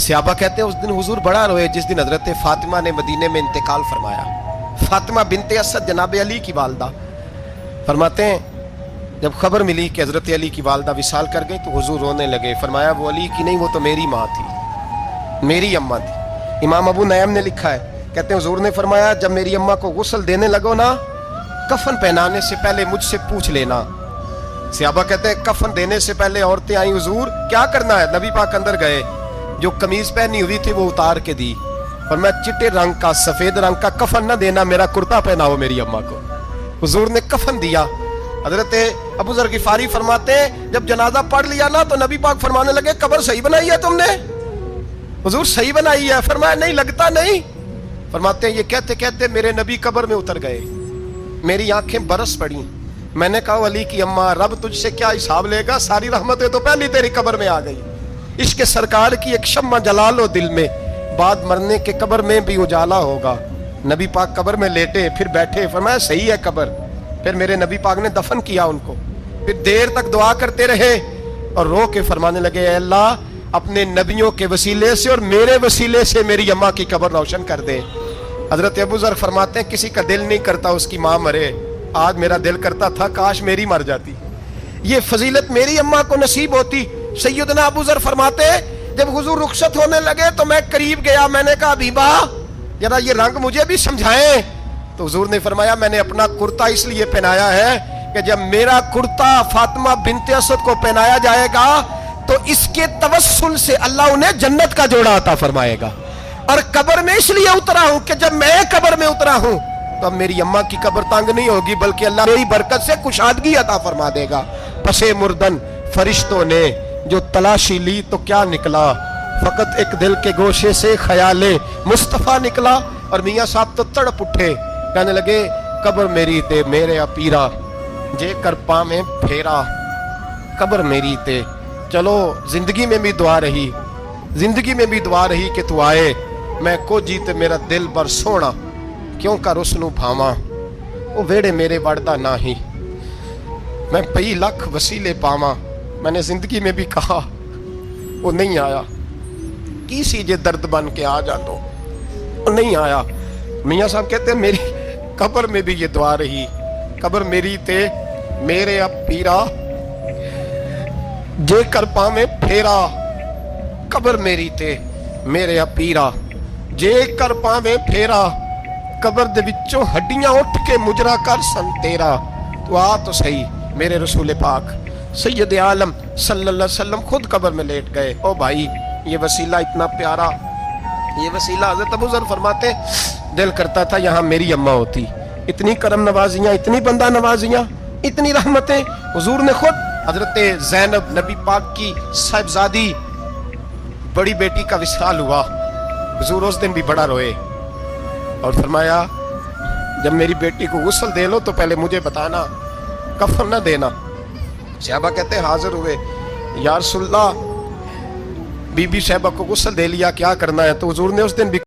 सहाबा कहते हैं उस दिन हुजूर बड़ा रोए जिस दिन हजरत फातिमा ने मदीने में इंतकाल फरमाया। फातिमा बिनते असद जनाब अली की वालदा फरमाते हैं जब खबर मिली कि हजरत अली की वालदा विसाल कर गई तो हुजूर रोने लगे। फरमाया वो अली की नहीं, वो तो मेरी माँ थी, मेरी अम्मा थी। इमाम अबू नयम ने लिखा है, कहते हैं हुजूर ने फरमाया जब मेरी अम्मा को गुस्ल देने लगो ना, कफन पहनाने से पहले मुझसे पूछ लेना। सहाबा कहते हैं कफन देने से पहले औरतें आई, हुजूर क्या करना है? नबी पाक अंदर गए, जो कमीज पहनी हुई थी वो उतार के दी, और मैं चिट्टे रंग का सफेद रंग का कफन न देना, मेरा कुर्ता पहनाओ मेरी अम्मा को। हुजूर ने कफन दिया। हजरत अबू जर गिफारी फरमाते हैं जब जनाजा पढ़ लिया ना तो नबी पाक फरमाने लगे कब्र सही बनाई है तुमने? हुजूर सही बनाई है। फरमाया नहीं, लगता नहीं। फरमाते हैं ये कहते कहते मेरे नबी कब्र में उतर गए, मेरी आंखें बरस पड़ी। मैंने कहा अली की अम्मा रब तुझसे क्या हिसाब लेगा, सारी रहमतें तो पहले तेरी कब्र में आ गई। इश्क सरकार की एक शम्मा जला लो दिल में, बाद मरने के कब्र में भी उजाला होगा। नबी पाक कब्र में लेटे फिर बैठे, फरमाया सही है कब्र। फिर मेरे नबी पाक ने दफन किया उनको, फिर देर तक दुआ करते रहे और रो के फरमाने लगे अल्लाह अपने नबियों के वसीले से और मेरे वसीले से मेरी अम्मा की कब्र रोशन कर दे। हजरत अबू जर फरमाते हैं किसी का दिल नहीं करता उसकी माँ मरे, आज मेरा दिल करता था काश मेरी मर जाती, ये फजीलत मेरी अम्मा को नसीब होती। सैयदना अबू जर फरमाते जब हुजूर रुखसत होने लगे तो मैं करीब गया, मैंने कहा बीबा जरा ये रंग मुझे भी समझाएं। तो हुजूर ने फरमाया मैंने अपना कुर्ता इसलिए पहनाया है कि जब मेरा कुर्ता फातिमा बिनते असद को पहनाया जाएगा तो इसके तवस्सुल से अल्लाह उन्हें जन्नत का जोड़ा अता फरमाएगा। और कब्र में इसलिए उतरा हूं कि जब मैं कब्र में उतरा हूं तो अब मेरी अम्मा की कब्र तंग नहीं होगी, बल्कि अल्लाह मेरी बरकत से कुशादगी अता फरमा देगा। पसे मुर्दन फरिश्तों ने जो तलाशी ली तो क्या निकला, फकत एक दिल के गोशे से ख्याले मुस्तफा निकला। और मियाँ साहब तो तड़प उठे, कहने लगे कब्र मेरी ते मेरे अपीरा, जे कर पावे फेरा, कब्र मेरी ते। चलो जिंदगी में भी दुआ रही, जिंदगी में भी दुआ रही कि तू आए, मैं को जीते मेरा दिल बर सोना, क्यों कर उसनू भावा, वो वेड़े मेरे वड़दा ना ही, मैं पई लख वसीले पावा। मैंने जिंदगी में भी कहा वो नहीं आया, की सी जे दर्द बन के आ जा तो वो नहीं आया। मियाँ साहब कहते हैं मेरी कब्र में भी ये दुआ रही, कब्र मेरी ते मेरे अब पीरा, जे कर पावे फेरा, कब्र मेरी ते मेरे अब पीरा, जे कर पावे फेरा, कब्र दे विचों हड्डियां उठ के मुजरा कर सन तेरा। तो आ तो सही मेरे रसूल पाक सैयद आलम सल्लल्लाहु अलैहि वसल्लम खुद कब्र में लेट गए। ओ भाई ये वसीला इतना प्यारा, ये वसीला हज़रत अबू ज़र फरमाते दिल करता था यहाँ मेरी अम्मा होती। इतनी करम नवाजियाँ, इतनी बंदा नवाजियाँ, इतनी रहमतें। हुजूर ने खुद हजरत ज़ैनब नबी पाक की साहिबजादी बड़ी बेटी का विसाल हुआ, हुजूर उस दिन भी बड़ा रोए और फरमाया जब मेरी बेटी को गुस्ल दे लो तो पहले मुझे बताना, कफन न देना। सहाबा कहते हैं हाजिर हुए, या रसूलल्लाह बीबी साहिबा को गुस्ल दे लिया, क्या करना है? तो हुजूर ने उस दिन भी